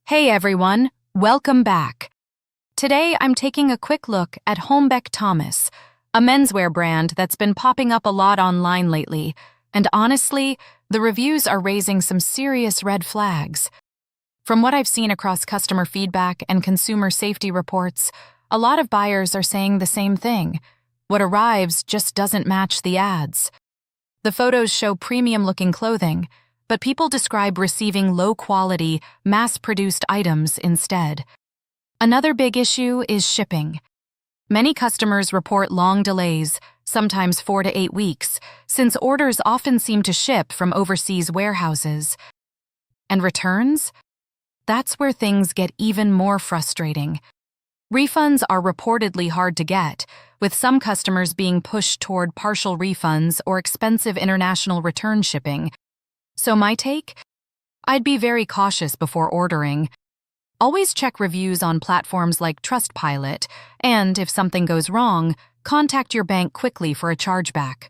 Hey everyone, welcome back. Today I'm taking a quick look at Holmbech Thomas, a menswear brand that's been popping up a lot online lately, and honestly, the reviews are raising some serious red flags. From what I've seen across customer feedback and consumer safety reports, a lot of buyers are saying the same thing. What arrives just doesn't match the ads. The photos show premium-looking clothing, but people describe receiving low-quality, mass-produced items instead. Another big issue is shipping. Many customers report long delays, sometimes 4 to 8 weeks, since orders often seem to ship from overseas warehouses. And returns? That's where things get even more frustrating. Refunds are reportedly hard to get, with some customers being pushed toward partial refunds or expensive international return shipping. So my take? I'd be very cautious before ordering. Always check reviews on platforms like Trustpilot, and if something goes wrong, contact your bank quickly for a chargeback.